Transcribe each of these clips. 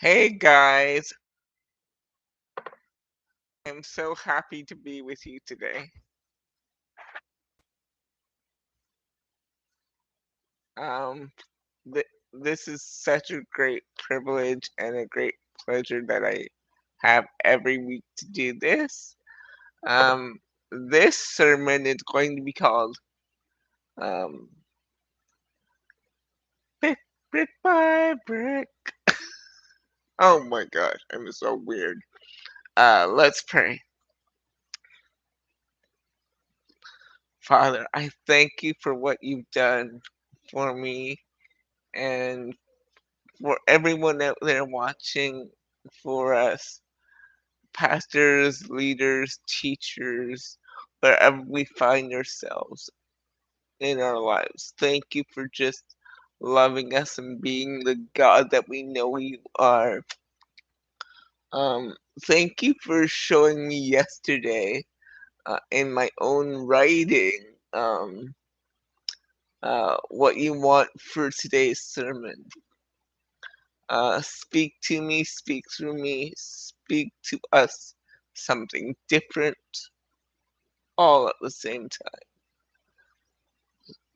Hey guys, I'm so happy to be with you today. Um, this is such a great privilege and a great pleasure that I have every week to do this. Um, this sermon is going to be called um, Brick, Brick by Brick. Oh my gosh, I'm so weird. Let's pray. Father, I thank you for what you've done for me and for everyone out there watching, for us, pastors, leaders, teachers, wherever we find ourselves in our lives. Thank you for just loving us and being the God that we know you are. Um, Thank you for showing me yesterday in my own writing what you want for today's sermon. Speak to me, speak through me, speak to us something different all at the same time.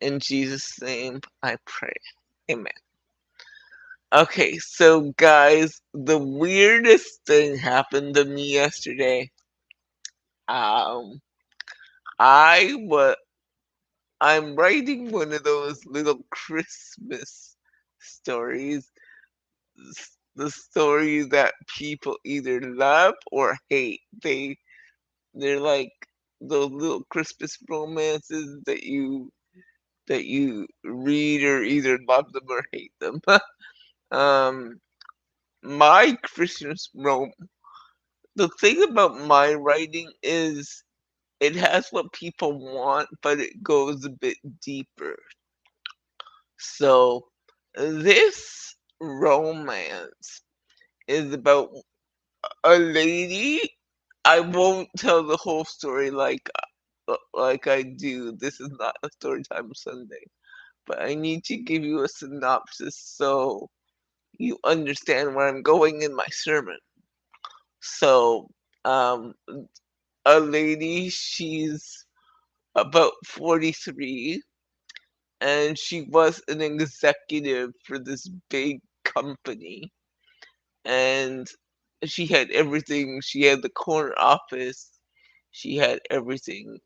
In Jesus' name I pray. Amen. Okay, so guys, the weirdest thing happened to me yesterday. Um, I was I'm writing one of those little Christmas stories, the stories that people either love or hate. They're like those little Christmas romances that you read or either love them or hate them. um, my Christmas rom The thing about my writing is it has what people want, but it goes a bit deeper. So this romance is about a lady. I won't tell the whole story like I do. This is not a Storytime Sunday, but I need to give you a synopsis so you understand where I'm going in my sermon. So, um, a lady, she's about 43, and she was an executive for this big company, and she had everything. She had the corner office. She had everything.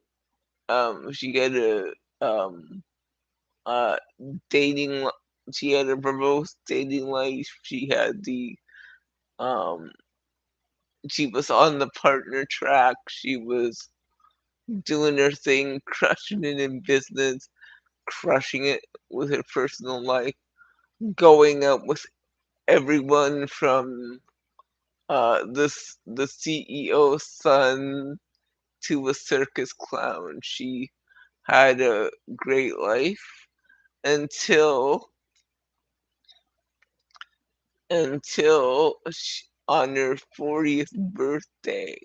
She had a uh dating. She had a verbose dating life. She had the um. She was on the partner track. She was doing her thing, crushing it in business, crushing it with her personal life, going out with everyone from the CEO's son to a circus clown. She had a great life until on her 40th birthday,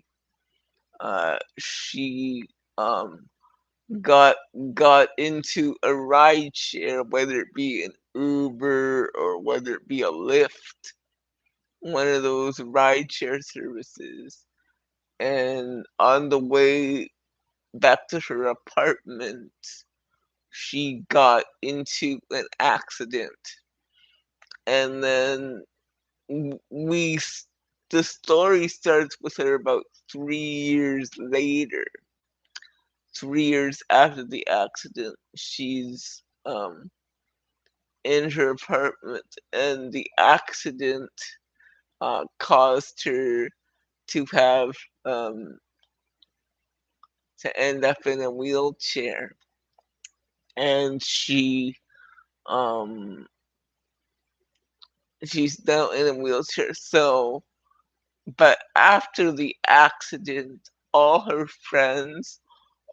she um got got into a ride share, whether it be an Uber or whether it be a Lyft, one of those ride share services. And on the way back to her apartment, she got into an accident. And then we the story starts with her about 3 years later. 3 years after the accident, she's in her apartment, and the accident caused her to have um, to end up in a wheelchair, and um, she's now in a wheelchair. So, but after the accident, all her friends,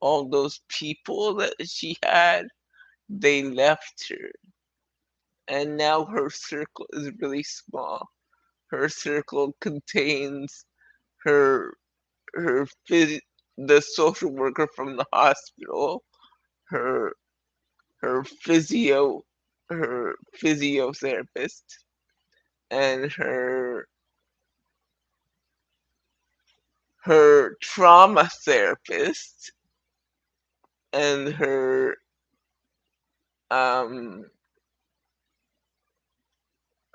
all those people that she had, they left her, and now her circle is really small. Her circle contains her her the social worker from the hospital, her her physio her physiotherapist, and her trauma therapist and um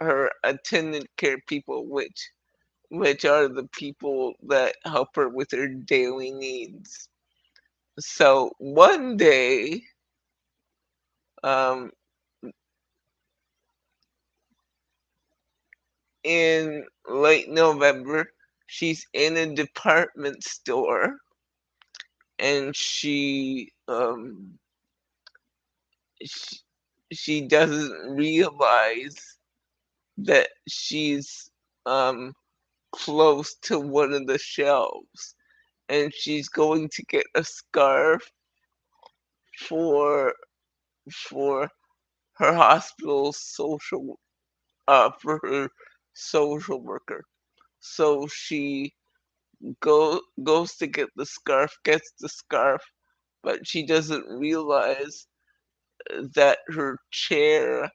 her attendant care people, which are the people that help her with her daily needs. So one day, um, in late November, she's in a department store and she, she doesn't realize that she's close to one of the shelves, and she's going to get a scarf for for her hospital's social for her social worker. So she goes to get the scarf, gets the scarf, but she doesn't realize that her chair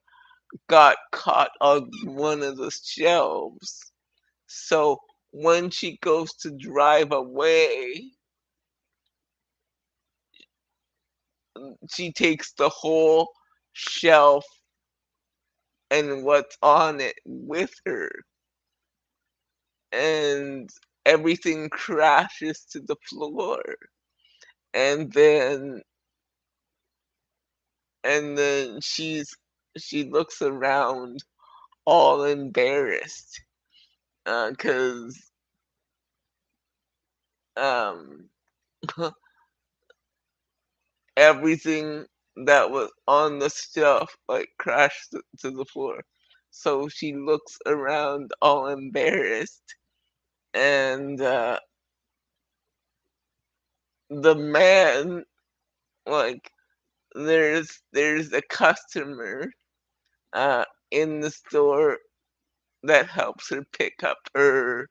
got caught on one of the shelves. So when she goes to drive away, she takes the whole shelf and what's on it with her, and everything crashes to the floor. And then she looks around all embarrassed because um everything that was on the shelf like crashed to the floor. So she looks around all embarrassed, and the man, like, there's a customer in the store that helps her pick up her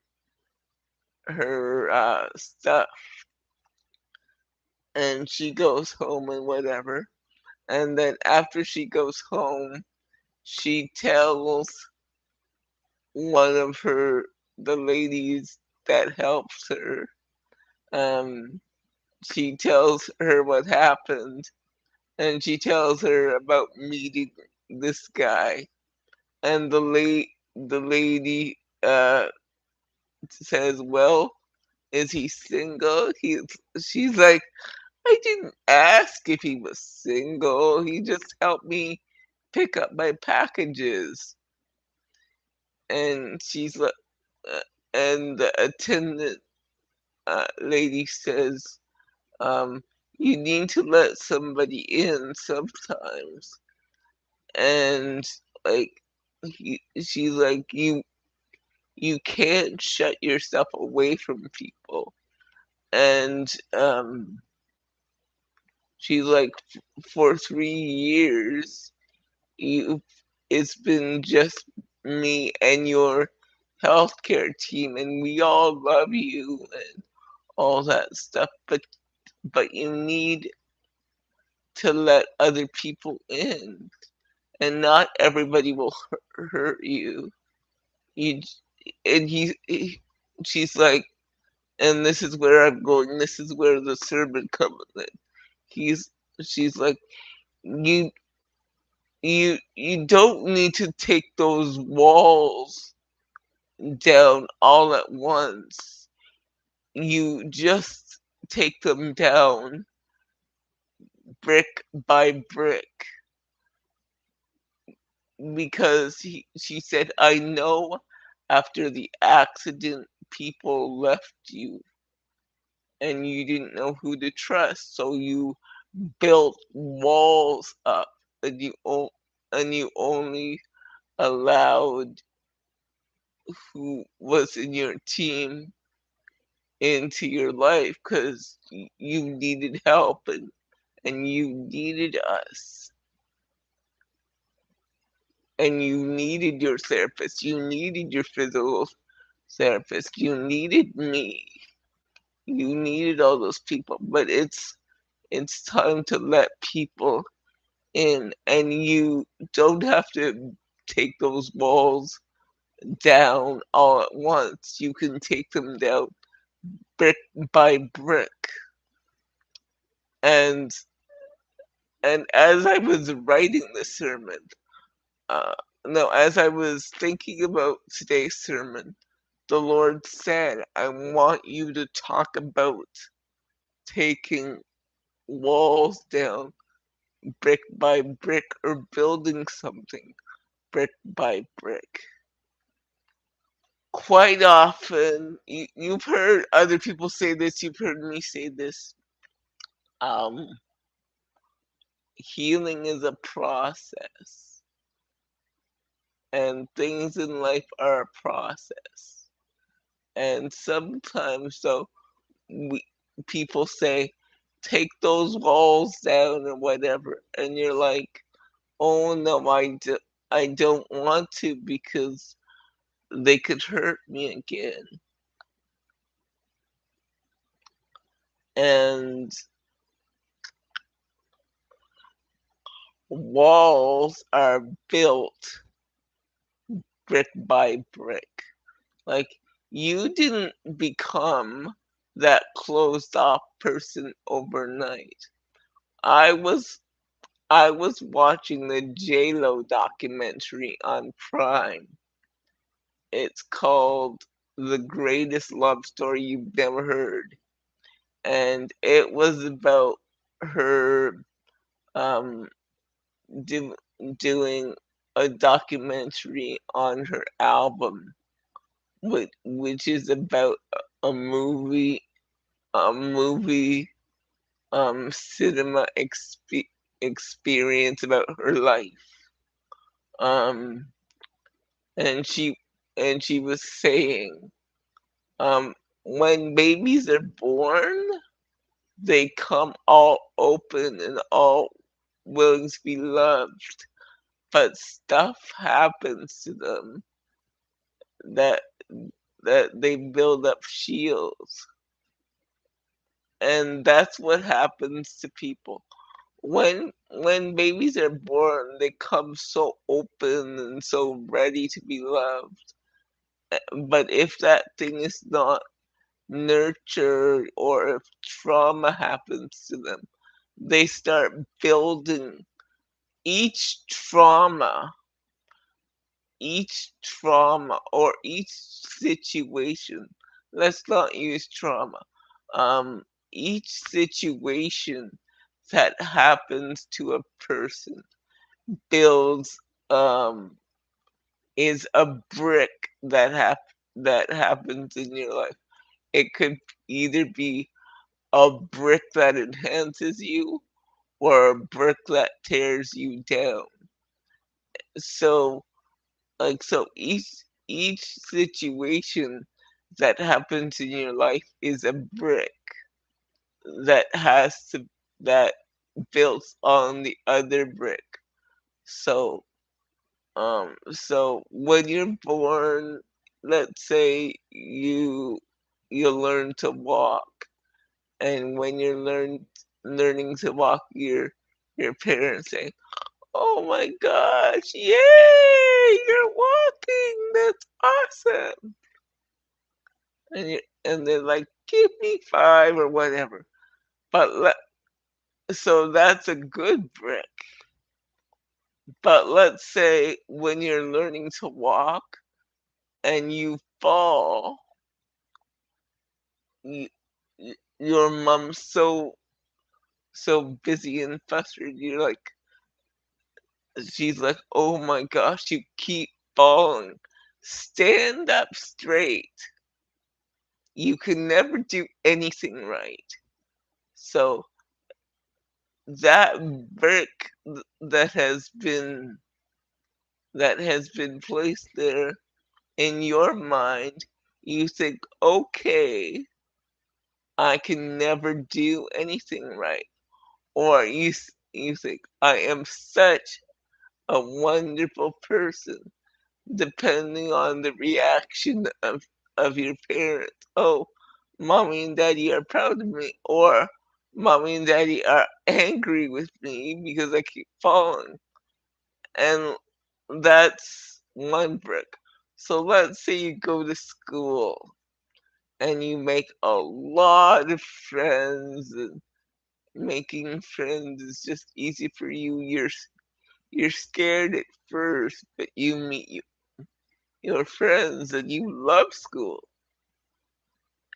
stuff, and she goes home and whatever. And then after she goes home, she tells one of the ladies that helps her. Um, she tells her what happened, and she tells her about meeting this guy. And the lady says, "Well, is he single?" She's like, "I didn't ask if he was single. He just helped me pick up my packages." And she's like, uh, and the attendant lady says, um, "You need to let somebody in sometimes." And like, she's like, you can't shut yourself away from people. And she's like, for 3 years, you it's been just me and your healthcare team, and we all love you and all that stuff. But you need to let other people in, and not everybody will hurt you. You and she's like, and this is where I'm going. This is where the sermon comes in. He's she's like, you you don't need to take those walls down all at once. You just take them down brick by brick, because she said, "I know after the accident people left you and you didn't know who to trust, so you built walls up, and you only allowed who was in your team into your life because you needed help, and you needed us, and you needed your therapist, you needed your physical therapist, you needed me, you needed all those people, but it's time to let people in, and you don't have to take those walls down all at once. You can take them down brick by brick. And as I was writing the sermon, uh, no, as I was thinking about today's sermon, the Lord said, I want you to talk about taking walls down brick by brick or building something brick by brick. Quite often, you've heard other people say this, you've heard me say this. Um, Healing is a process, and things in life are a process. And sometimes, so we, people say, take those walls down or whatever, and you're like, oh no, I don't want to because they could hurt me again. And walls are built brick by brick. Like, you didn't become that closed off person overnight. I was I was watching the J-Lo documentary on Prime. It's called The Greatest Love Story You've Never Heard. And it was about her um, do, doing a documentary on her album, which is about a movie, a movie cinema experience about her life. Um, and she was saying, um, when babies are born, they come all open and all willing to be loved, but stuff happens to them that they build up shields, and that's what happens to people when babies are born. They come so open and so ready to be loved, but if that thing is not nurtured or if trauma happens to them, they start building each trauma or each situation. Let's not use trauma. um each situation that happens to a person builds um is a brick that happens in your life. It could either be a brick that enhances you or a brick that tears you down. So each situation that happens in your life is a brick that has to that builds on the other brick. So so when you're born, let's say you learn to walk, and when you're learning to walk, your parents say, oh my gosh, yay, you're walking, that's awesome. And they're like, give me five or whatever. But so that's a good brick. But let's say when you're learning to walk and you fall, you, your mom's so busy and frustrated. You're like, she's like, oh my gosh, you keep falling. Stand up straight. You can never do anything right. So that brick that has been placed there in your mind, you think, okay, I can never do anything right. Or you think, I am such a wonderful person, depending on the reaction of your parents. Oh, mommy and daddy are proud of me, or mommy and daddy are angry with me because I keep falling. And that's one brick. So let's say you go to school and you make a lot of friends, and making friends is just easy for you. You're scared at first, but you meet your friends and you love school.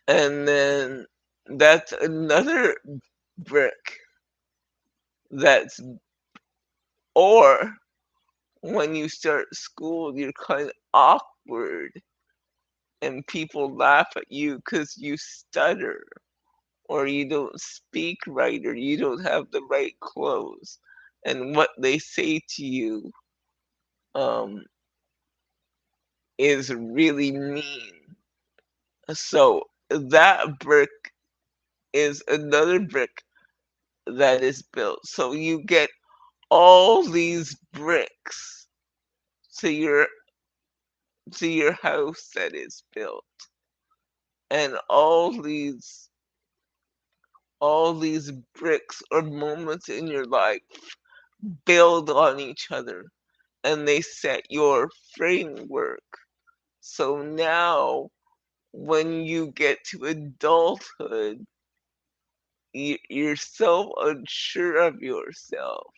And then that's another brick. That's or when you start school, you're kind of awkward and people laugh at you because you stutter or you don't speak right or you don't have the right clothes. And what they say to you um, is really mean. So that brick is another brick that is built. So you get all these bricks to your house that is built, and all these bricks or moments in your life build on each other, and they set your framework. So now when you get to adulthood, you're so unsure of yourself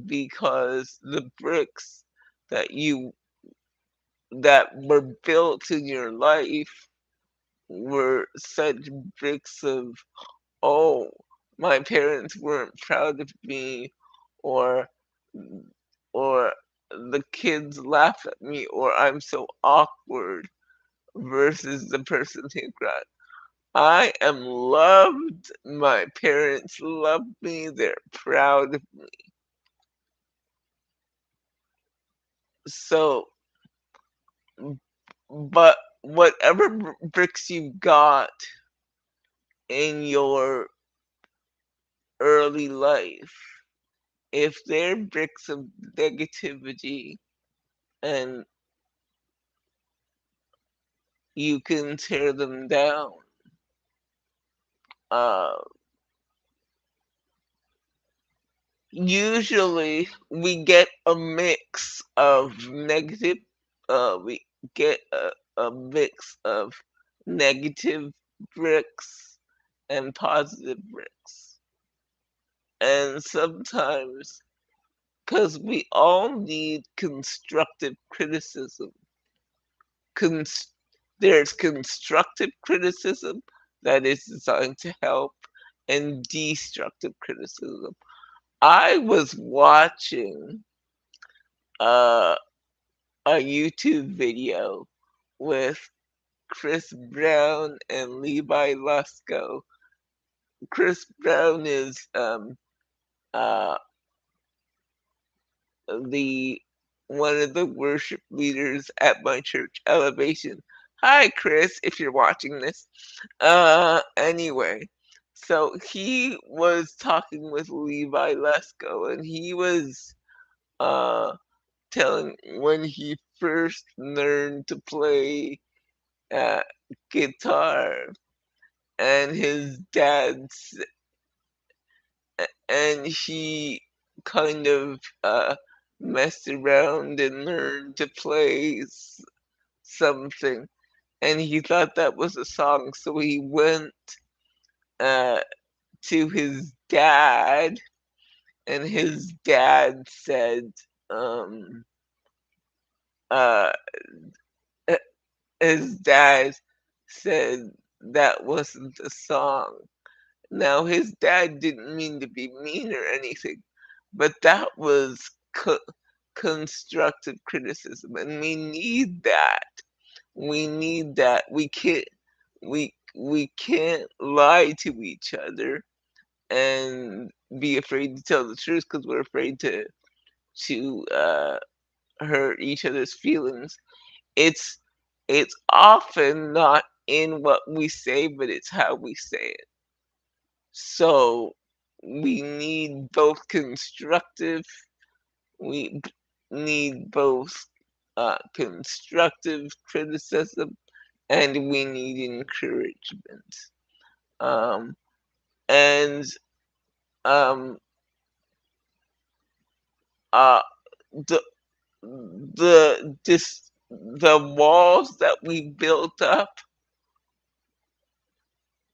because the bricks that you that were built in your life were such bricks of, oh, my parents weren't proud of me, or or the kids laugh at me, or I'm so awkward, versus the person who cried, I am loved, my parents love me, they're proud of me. So, but whatever bricks you got in your early life, if they're bricks of negativity and you can tear them down, uh, usually we get a mix of we get a mix of negative bricks and positive bricks. And sometimes, because we all need constructive criticism, cons- there's constructive criticism that is designed to help, and destructive criticism. I was watching uh, a YouTube video with Chris Brown and Levi Lusko. Chris Brown is uh, the one of the worship leaders at my church, Elevation. Hi, Chris, if you're watching this. Anyway, so he was talking with Levi Lesko, and he was uh telling when he first learned to play uh, guitar, and his dad's, and he kind of messed around and learned to play something, and he thought that was a song, so he went uh, to his dad, and his dad said, um, uh, his dad said that wasn't a song. Now, his dad didn't mean to be mean or anything, but that was constructive criticism, and we need that. We need that. We can't lie to each other and be afraid to tell the truth because we're afraid to hurt each other's feelings. It's it's often not in what we say, but it's how we say it. So we need both constructive, we need both constructive criticism, and we need encouragement. Um, and um, uh, the the the walls that we built up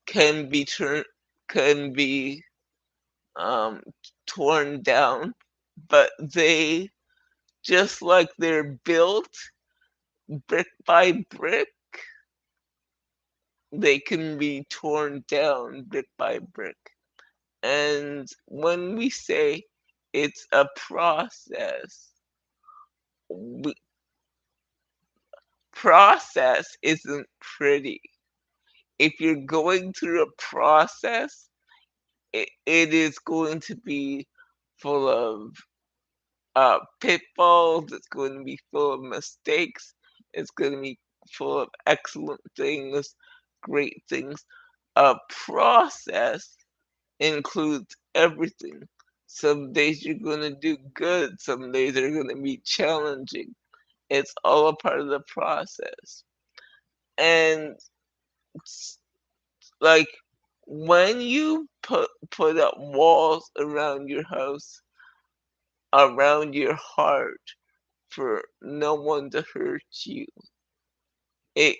can be turned can be um, torn down, but they just like they're built brick by brick, they can be torn down brick by brick. And when we say it's a process, we, process isn't pretty. If you're going through a process, it is going to be full of pitfalls, it's going to be full of mistakes, it's going to be full of excellent things, great things. A process includes everything. Some days you're going to do good, some days are going to be challenging. It's all a part of the process. And like when you put up walls around your house, around your heart for no one to hurt you, it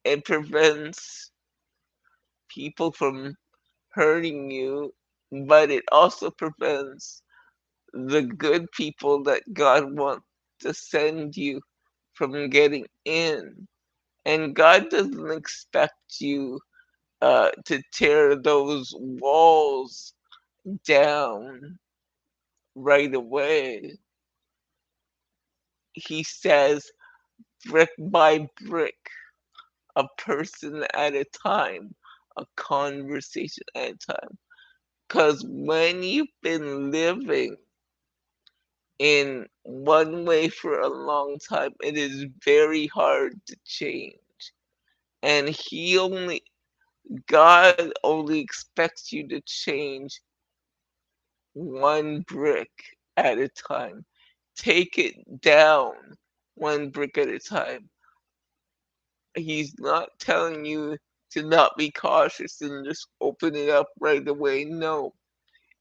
it prevents people from hurting you, but it also prevents the good people that God wants to send you from getting in. And God doesn't expect you to tear those walls down right away. He says, brick by brick, a person at a time, a conversation at a time. Because when you've been living in one way for a long time, it is very hard to change. And God only expects you to change one brick at a time. Take it down one brick at a time. He's not telling you to not be cautious and just open it up right away. No,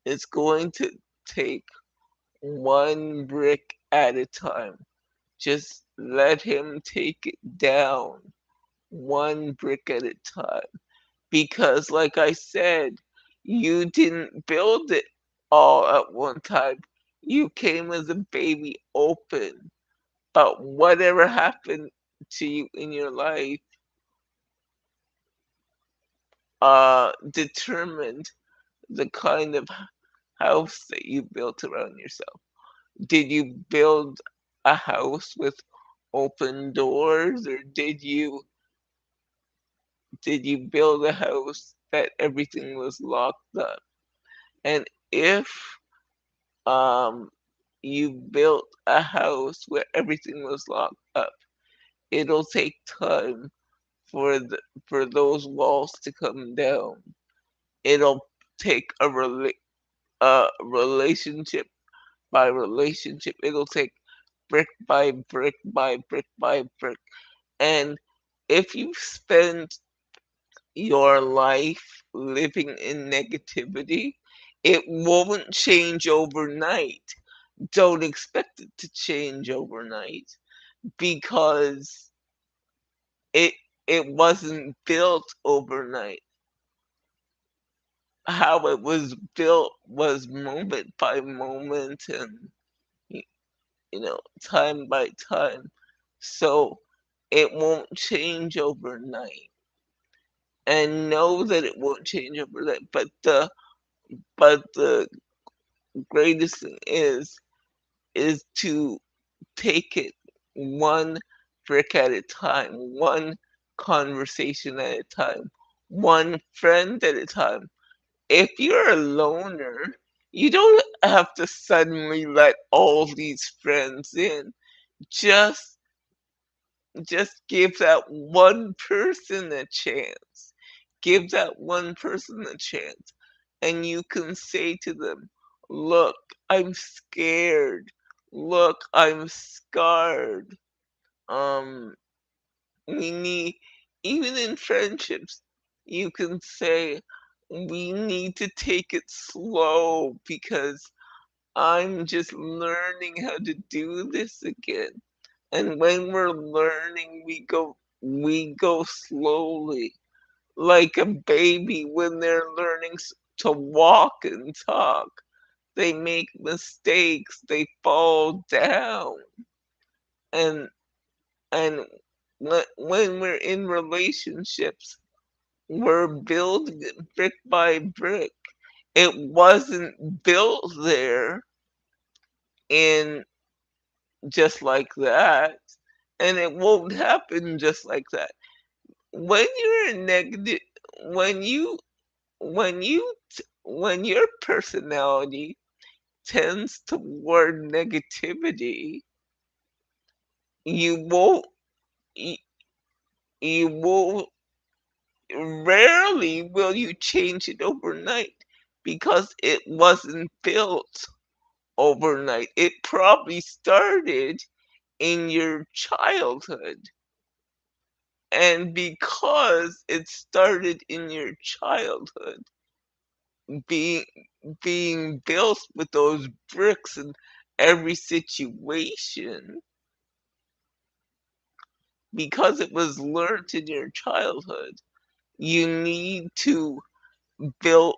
it's going to take one brick at a time. Just let him take it down one brick at a time. Because, like I said, you didn't build it all at one time. You came as a baby open. But whatever happened to you in your life determined the kind of house that you built around yourself. Did you build a house with open doors, or did you build a house that everything was locked up? And if um you built a house where everything was locked up, it'll take time for for those walls to come down. It'll take a relationship by relationship. It'll take brick by brick by brick by brick. And if you spend your life living in negativity, it won't change overnight. Don't expect it to change overnight because it it wasn't built overnight. How it was built was moment by moment and y- time by time. So it won't change overnight. And know that it won't change overnight. But the greatest thing is to take it one brick at a time, one conversation at a time, one friend at a time. If you're a loner, you don't have to suddenly let all these friends in. Just just give that one person a chance. Give that one person a chance. And you can say to them, look, I'm scared. Look, I'm scarred. Um, we need, even in friendships, you can say, we need to take it slow because I'm just learning how to do this again. And when we're learning, we go slowly, like a baby when they're learning to walk and talk. They make mistakes, they fall down, and and when we're in relationships, we're building it brick by brick. It wasn't built there in just like that, and it won't happen just like that. When you're in negative, when you when your personality tends toward negativity, you won't you, you won't rarely will you change it overnight because it wasn't built overnight. It probably started in your childhood. And because it started in your childhood, being being built with those bricks in every situation, because it was learned in your childhood, you need to build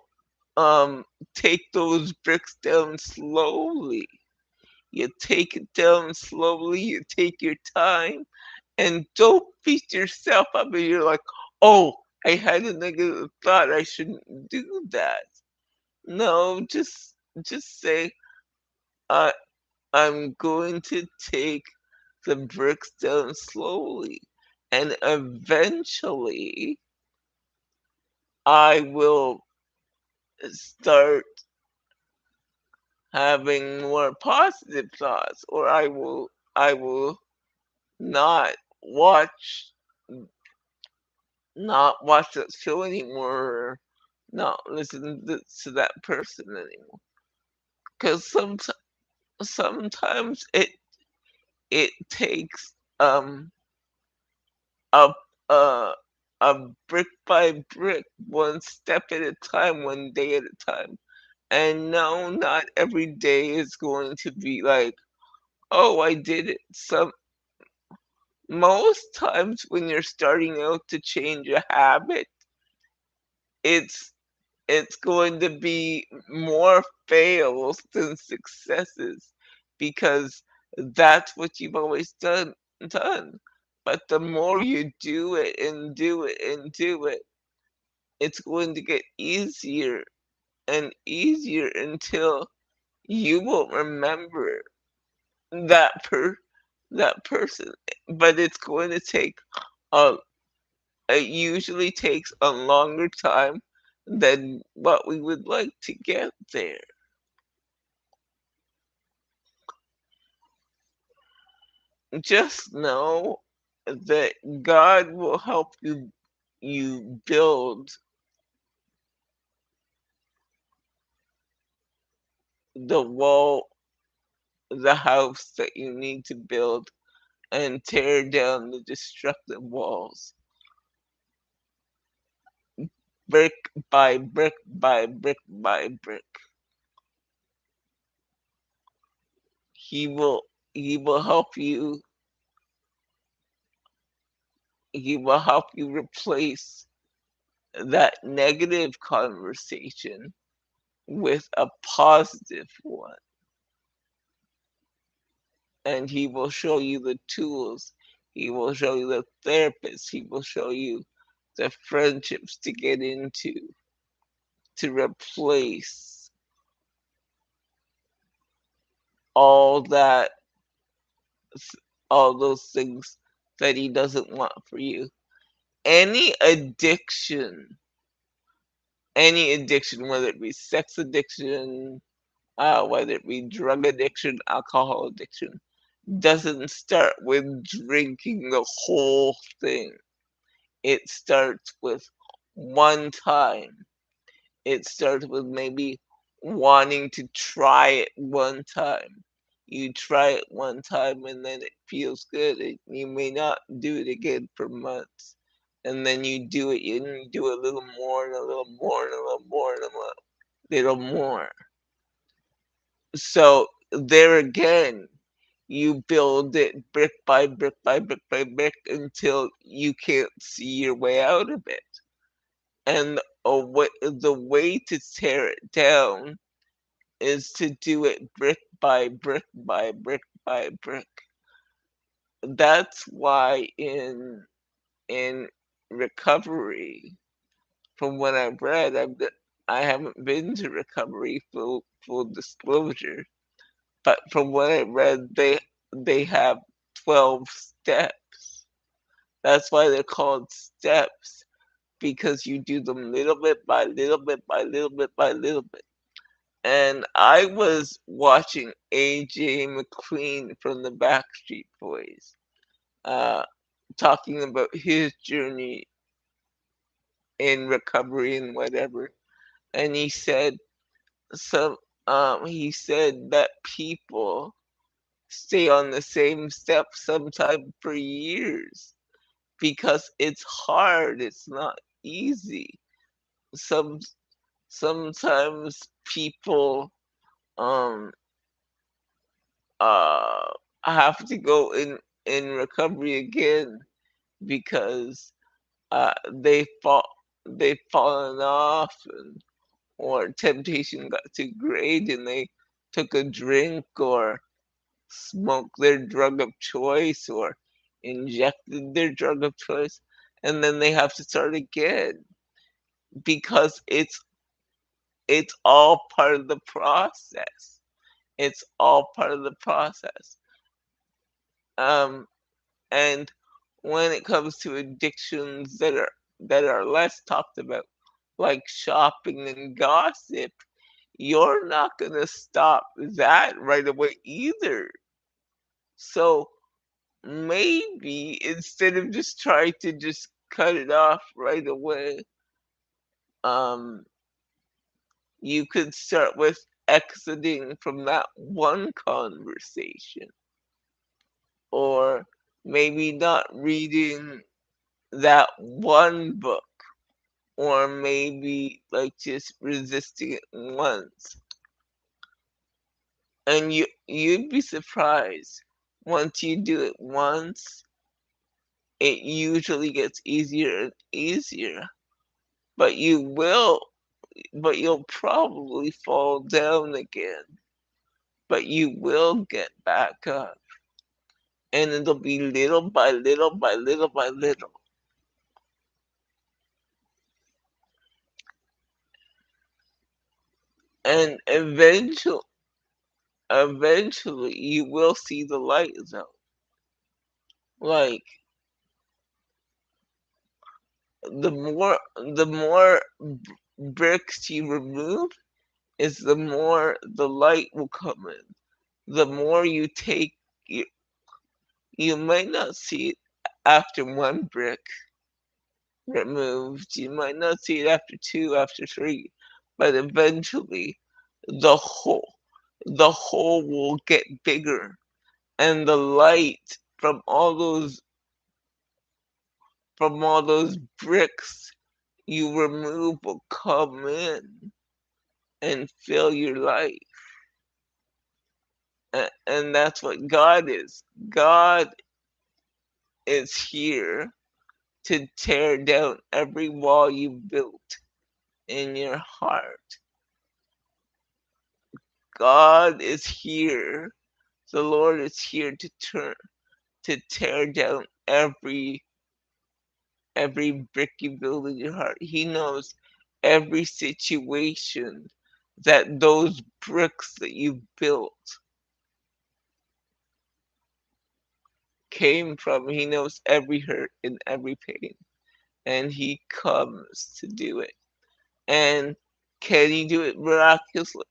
um take those bricks down slowly. You take it down slowly, you take your time, and don't beat yourself up and you're like, oh, I had a negative thought, I shouldn't do that. No, just say, I I'm going to take the bricks down slowly, and eventually I will start having more positive thoughts, or I will not watch not watch that show anymore, or not listen to that person anymore. Because sometimes it takes a a a brick by brick, one step at a time, one day at a time. And no, not every day is going to be like, oh, I did it. Most times when you're starting out to change a habit, it's it's going to be more fails than successes, because that's what you've always done. But the more you do it and do it and do it, it's going to get easier and easier until you won't remember that that person. But it's going to take a it usually takes a longer time than what we would like to get there. Just know that God will help you build the wall, the house that you need to build, and tear down the destructive walls, brick by brick by brick by brick. He will help you replace that negative conversation with a positive one, and he will show you the tools, he will show you the therapist, he will show you the friendships to get into to replace all that, all those things that he doesn't want for you. Any addiction, any addiction, whether it be sex addiction, whether it be drug addiction, alcohol addiction, doesn't start with drinking the whole thing. It starts with one time. It starts with maybe wanting to try it one time. You try it one time and then it feels good. You may not do it again for months. And then you do it and you do a little more and a little more and a little more and a little more. So there again, You build it brick by brick by brick by brick until you can't see your way out of it. And the way to tear it down is to do it brick by brick by brick by brick. That's why in recovery, from what I've read, I haven't been to recovery, full disclosure, but from what I read, they have 12 steps. That's why they're called steps, because you do them little bit by little bit by little bit by little bit. And I was watching AJ McLean from the Backstreet Boys, uh, talking about his journey in recovery and whatever. And some he said that people stay on the same step sometimes for years because it's hard, it's not easy. Some Sometimes people um uh have to go in recovery again because uh they fall they've fallen off, or temptation got too great and they took a drink or smoked their drug of choice or injected their drug of choice, and then they have to start again because it's all part of the process. It's all part of the process. Um, and when it comes to addictions that are less talked about, like shopping and gossip, you're not gonna stop that right away either. So maybe instead of just trying to just cut it off right away, um, you could start with exiting from that one conversation, or maybe not reading that one book, or maybe like just resisting it once. And you'd be surprised, once you do it once, it usually gets easier and easier. But you'll probably fall down again, but you will get back up, and it'll be little by little by little by little. And eventually you will see the light though. Like, the more bricks you remove is the more the light will come in. The more you take, you, you might not see it after one brick removed. You might not see it after two, after three, but eventually the hole the hole will get bigger, and the light from all those bricks you remove will come in and fill your life. And that's what God is. God is here to tear down every wall you built in your heart. God is here. The Lord is here to tear down every brick you build in your heart. He knows every situation that those bricks that you built came from. He knows every hurt and every pain, and He comes to do it. And can He do it miraculously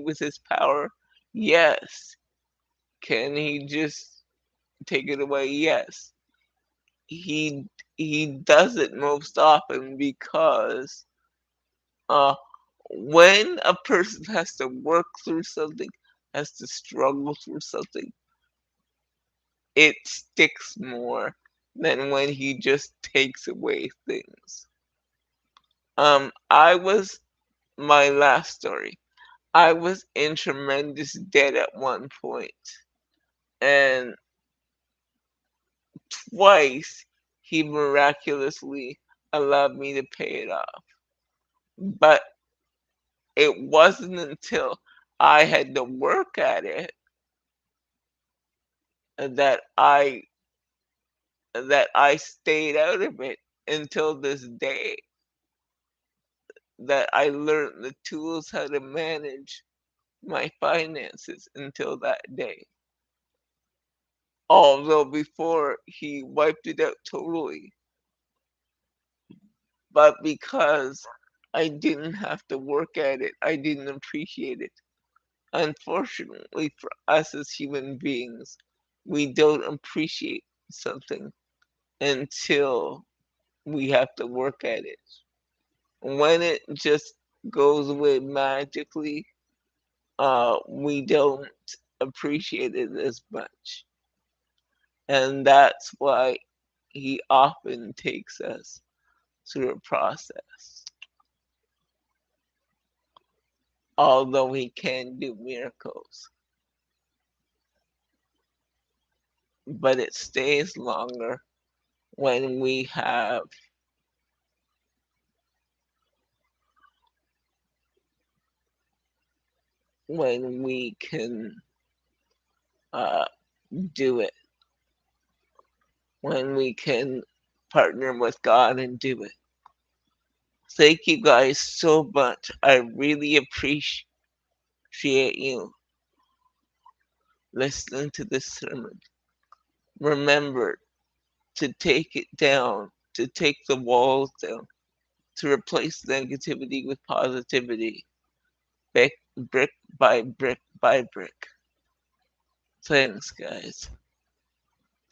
with His power? Yes. Can He just take it away? Yes. He he does it most often because uh when a person has to work through something, has to struggle through something, it sticks more than when he just takes away things. I was My last story. I was in tremendous debt at one point, and twice he miraculously allowed me to pay it off. But it wasn't until I had to work at it that I stayed out of it until this day, that I learned the tools how to manage my finances until that day. Although before he wiped it out totally, but because I didn't have to work at it, I didn't appreciate it. Unfortunately for us as human beings, we don't appreciate something until we have to work at it. When it just goes away magically, we don't appreciate it as much. And that's why he often takes us through a process. Although he can do miracles, but it stays longer when we can uh, do it, when we can partner with God and do it. Thank you guys so much. I really appreciate you listening to this sermon. Remember to take it down, to take the walls down, to replace negativity with positivity, brick by brick by brick. Thanks, guys.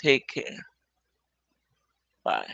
Take care. Bye.